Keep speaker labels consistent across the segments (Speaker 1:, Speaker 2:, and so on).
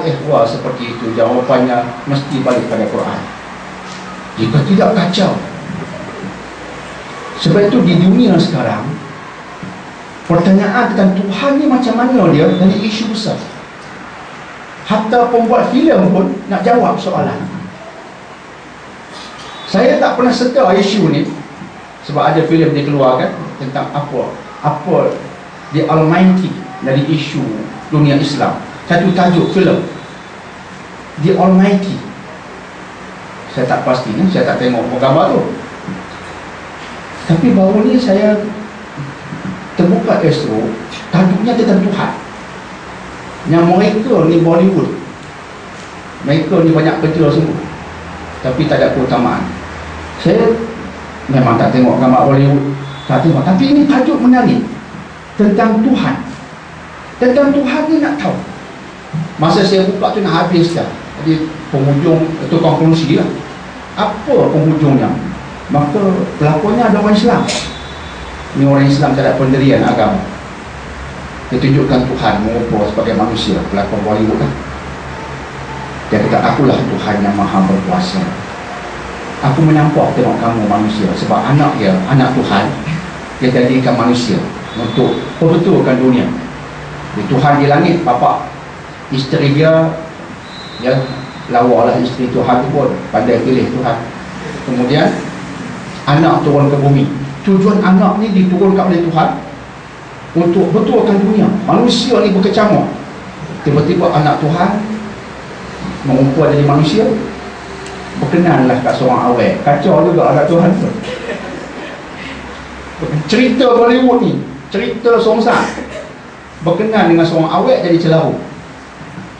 Speaker 1: Ikhwah seperti itu, jawapannya mesti balik pada Quran. Jika tidak, kacau. Sebab itu di dunia sekarang, pertanyaan tentang Tuhan ni macam mana dia dari isu besar. Hatta pembuat filem pun nak jawab soalan. Saya tak pernah serta isu ni, sebab ada filem dikeluarkan tentang apa The Almighty dari isu dunia Islam. Satu tajuk filem The Almighty. Saya tak pasti, saya tak tengok gambar tu. Tapi baru ni saya terbuka Astro, tajuknya tentang Tuhan. Yang mereka ni Bollywood, mereka ni banyak kerja semua, tapi tak ada keutamaan. Saya memang tak tengok gambar Bollywood, tak tengok. Tapi ini tajuk menarik tentang Tuhan. Tentang Tuhan ni nak tahu. Masa saya buka tu nak habis dah. Jadi penghujung itu konklusi lah. Apa penghujungnya? Maka pelakonnya ada orang Islam. Ini orang Islam tak ada pendirian agama. Dia tunjukkan Tuhan mengumpul sebagai manusia, pelakon Bollywood lah. Dia kata, akulah Tuhan yang maha berkuasa. Aku menyampah tengok kamu manusia. Sebab anak dia, anak Tuhan, dia jadikan manusia untuk perbetulkan dunia. Dia Tuhan di langit, bapa isteri dia, ya, lawalah isteri Tuhan tu pun pandai pilih Tuhan. Kemudian anak turun ke bumi. Tujuan anak ni diturunkan oleh Tuhan untuk betulkan dunia. Manusia ni berkecamuk. Tiba-tiba anak Tuhan mengumpul jadi manusia, berkenanlah kat seorang awet. Kacau juga anak Tuhan tu. Cerita Bollywood ni, cerita songsak, berkenan dengan seorang awet jadi celaru.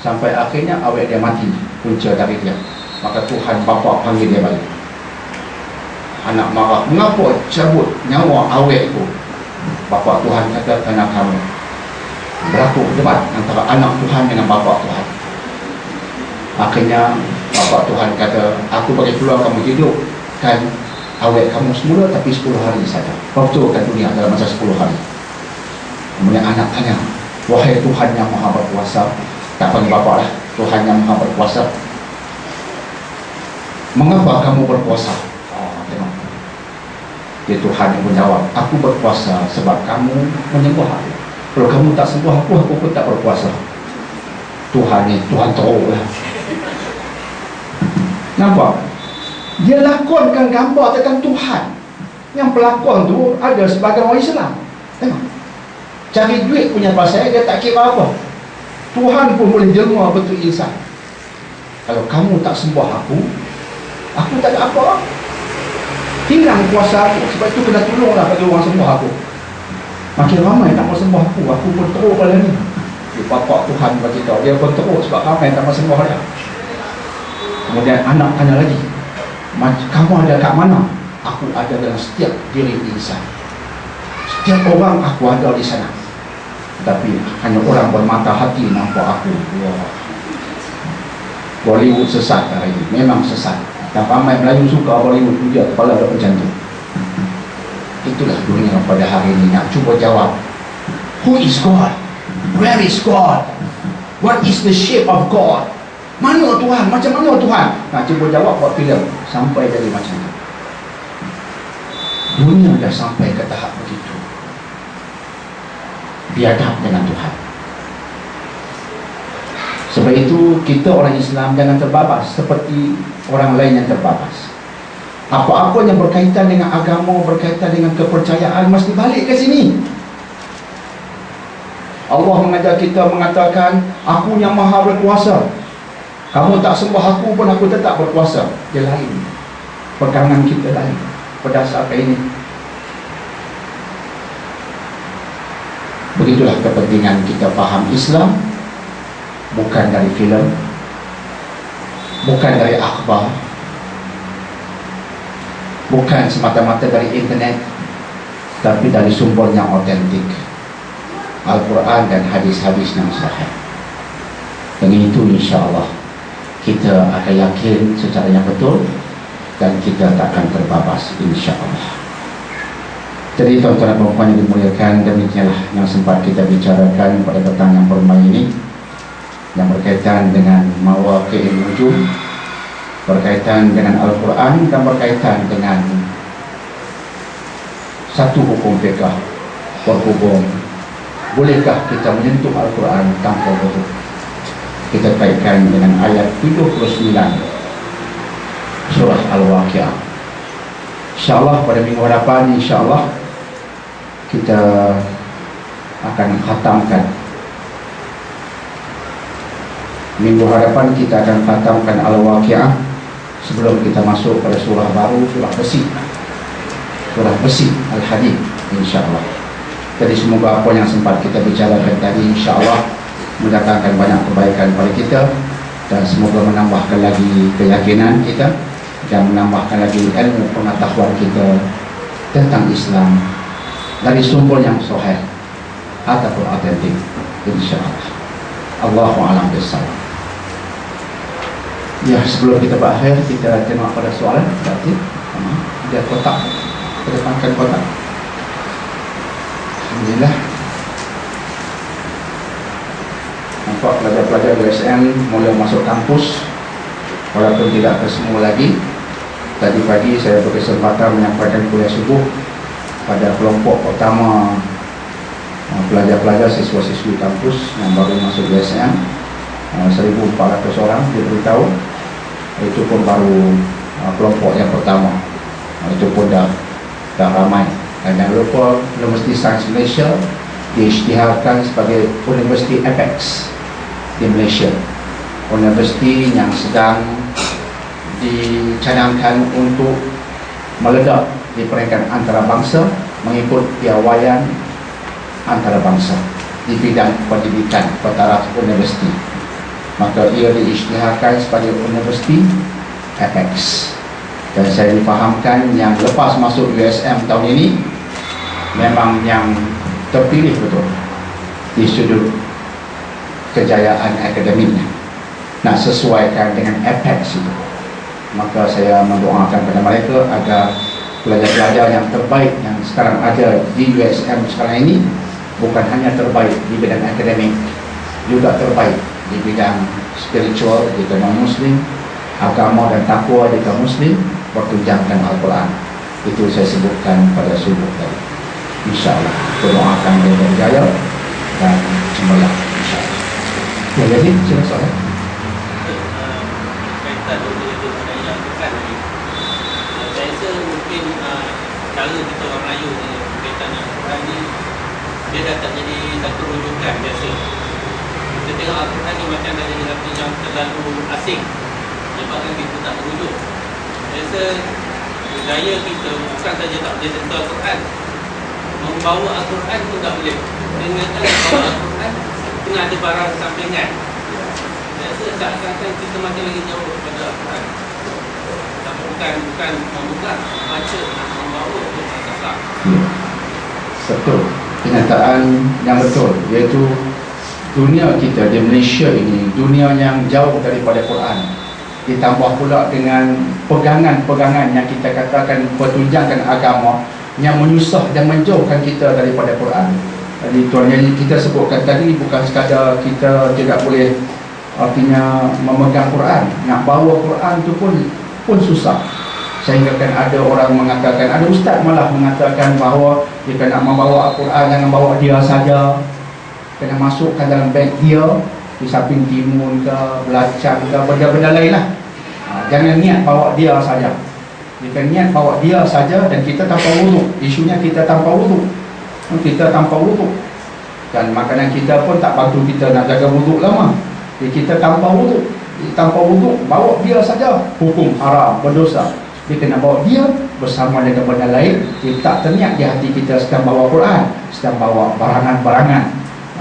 Speaker 1: Sampai akhirnya awet dia mati, punca dari dia. Maka Tuhan bapa panggil dia balik. Anak marah, mengapa cabut nyawa awet itu? Bapa Tuhan kata, kerana kamu. Berlaku debat antara anak Tuhan dengan bapa Tuhan. Akhirnya bapa Tuhan kata, aku bagi peluang kamu hidup kan awet kamu semula, tapi 10 hari saja. Betulkan dunia dalam masa 10 hari. Kemudian anak tanya, wahai Tuhan yang maha berkuasa, tak panggil bapa lah, Tuhan yang maha berkuasa, mengapa kamu berkuasa? Tengok, dia Tuhan yang menjawab, aku berkuasa sebab kamu menyembah aku. Kalau kamu tak sembah aku pun tak berkuasa. Tuhan ni, Tuhan teruk lah. Nampak? Dia lakonkan gambar tentang Tuhan. Yang pelakon tu ada sebagai orang Islam. Tengok, cari duit punya pasal dia tak kira apa. Tuhan pun boleh jelma betul insan. Kalau kamu tak sembah aku tak ada apa. Hilang kuasa aku. Sebab itu kena tolonglah bagi orang sembah aku. Makin ramai tak mau sembah aku pun teruk pada ni. Dia bapak Tuhan bagi tahu, dia pun teruk sebab ramai tak mau sembah dia. Kemudian anak tanya lagi, kamu ada kat mana? Aku ada dalam setiap diri insan. Setiap orang aku ada di sana. Tapi hanya orang bermata hati nampak aku. Wah. Bollywood sesat hari ini, memang sesat. Dan ramai Melayu suka Bollywood tu, dia kepala ada macam tu. Itulah dunia pada hari ini. Nak cuba jawab, who is God? Where is God? What is the shape of God? Mana Tuhan? Macam mana Tuhan? Nak cuba jawab buat filem sampai jadi macam tu. Dunia dah sampai ke tahap begitu, biadab dengan Tuhan. Sebab itu kita orang Islam jangan terbabas seperti orang lain yang terbabas. Apa-apa yang berkaitan dengan agama, berkaitan dengan kepercayaan, mesti balik ke sini. Allah mengajar kita mengatakan, aku yang maha berkuasa. Kamu tak sembah aku pun aku tetap berkuasa. Dia lain, pegangan kita lain berdasarkan ini. Begitulah kepentingan kita faham Islam, bukan dari filem, bukan dari akhbar, bukan semata-mata dari internet, tapi dari sumber yang autentik, Al-Quran dan hadis-hadis yang sahih. Dengan itu insya-Allah kita akan yakin secara yang betul dan kita tak akan terbabas insya-Allah. Jadi tuan-tuan dan puan-puan yang dimuliakan, demikianlah yang sempat kita bicarakan pada petang yang bermain ini. yang berkaitan dengan mawaqi'in nujum, berkaitan dengan Al-Quran, dan berkaitan dengan satu hukum fiqh berhubung bolehkah kita menyentuh Al-Quran tanpa wudu. Kita kaitkan dengan ayat 79 surah Al-Waqi'ah. InsyaAllah pada minggu hadapan insyaAllah kita akan khatamkan, minggu hadapan kita akan khatamkan Al-Waqi'ah sebelum kita masuk pada surah baru, surah besi Al-Hadid insyaAllah. Jadi semoga apa yang sempat kita bicarakan tadi insyaAllah mendatangkan banyak kebaikan pada kita, dan semoga menambahkan lagi keyakinan kita dan menambahkan lagi ilmu pengetahuan kita tentang Islam dari sumber yang sahih ataupun autentik insyaAllah. Allahu a'lam bishawab. Ya, sebelum kita berakhir, kita tengok pada soalan. Berarti ada kotak, kedepankan kotak. Alhamdulillah, nampak pelajar-pelajar USM mula masuk kampus walaupun tidak bersemua lagi. Tadi pagi saya berkesempatan menyampaikan kuliah subuh pada kelompok pertama pelajar-pelajar siswa-siswi kampus yang baru masuk USM, 1,400 orang diberitahu. Itu pun baru kelompok yang pertama, itu pun dah ramai. Dan jangan lupa Universiti Sains Malaysia diisytiharkan sebagai Universiti Apex di Malaysia, universiti yang sedang dicadangkan untuk meledak di peringkat antarabangsa mengikut piawaian antarabangsa di bidang pendidikan bertaraf universiti. Maka ia diisytiharkan sebagai Universiti Apex. Dan saya difahamkan yang lepas masuk USM tahun ini memang yang terpilih betul di sudut kejayaan akademiknya, nak sesuaikan dengan Apex itu. Maka saya mendoakan kepada mereka agar pelajar-pelajar yang terbaik yang sekarang ada di USM sekarang ini bukan hanya terbaik di bidang akademik, juga terbaik di bidang spiritual jika non-Muslim, agama dan takwa jika Muslim, bertunjangkan Al-Quran. Itu saya sebutkan pada subuh tadi. InsyaAllah doakan dia berjaya dan cemerlang insyaAllah. Ya, jadi sila soalan.
Speaker 2: Kaitan dengan itu yang lakukan tadi, saya rasa mungkin cara kita orang Melayu berkaitan dengan Al-Quran ni, dia dah tak jadi satu rujukan biasa. Kita tengok Al-Quran ni macam dah jadi satu yang terlalu asing, menyebabkan kita tak merujuk. Saya rasa gaya kita bukan saja tak boleh sentuh Al-Quran, membawa Al-Quran pun tak boleh. Dengan membawa Al-Quran kena ada barang sampingan. Saya rasa seakan-akan kita makin lagi jauh daripada Al-Quran. Tapi bukan membuka, baca dan membawa untuk masalah.
Speaker 1: Betul, kenyataan yang betul, iaitu dunia kita di Malaysia ini dunia yang jauh daripada Quran, ditambah pula dengan pegangan-pegangan yang kita katakan pertunjangan agama yang menyusah dan menjauhkan kita daripada Quran. Jadi tuan yang kita sebutkan tadi bukan sekadar kita tidak boleh, artinya memegang Quran, nak bawa Quran tu pun susah. Sehingga kan ada orang mengatakan, ada ustaz malah mengatakan bahawa jika nak membawa Al-Quran jangan bawa dia saja, kena masukkan dalam beg dia, di samping timun ke, belacan ke, benda-benda lain lah. Jangan niat bawa dia saja. Jika niat bawa dia saja dan kita tanpa wuduk, isunya kita tanpa wuduk, dan makanan kita pun tak bantu kita nak jaga wuduk lama. Jadi kita tanpa wuduk bawa dia saja, hukum haram, berdosa. Dia kena bawa dia bersama dengan benda lain. Dia tak terniat di hati kita sedang bawa Quran, sedang bawa barangan-barangan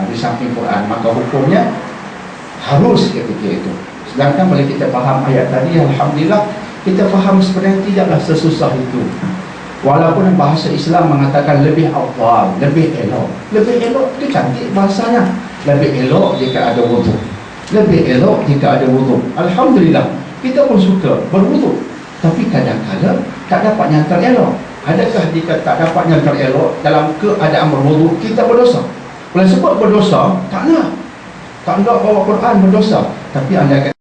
Speaker 1: di samping Quran, maka hukumnya harus ketika itu. Sedangkan bila kita faham ayat tadi, alhamdulillah kita faham sebenarnya tidaklah sesusah itu. Walaupun bahasa Islam mengatakan lebih afdal, lebih elok itu cantik bahasanya. Lebih elok jika ada wudu, lebih elok jika ada wudu. Alhamdulillah kita pun suka berwudu, tapi kadang-kadang tak dapat yang terelok. Adakah jika tak dapat yang terelok dalam keadaan berwudu kita berdosa? Oleh sebab berdosa, tak nak. Tak nak bawa Quran berdosa. Tapi anda akan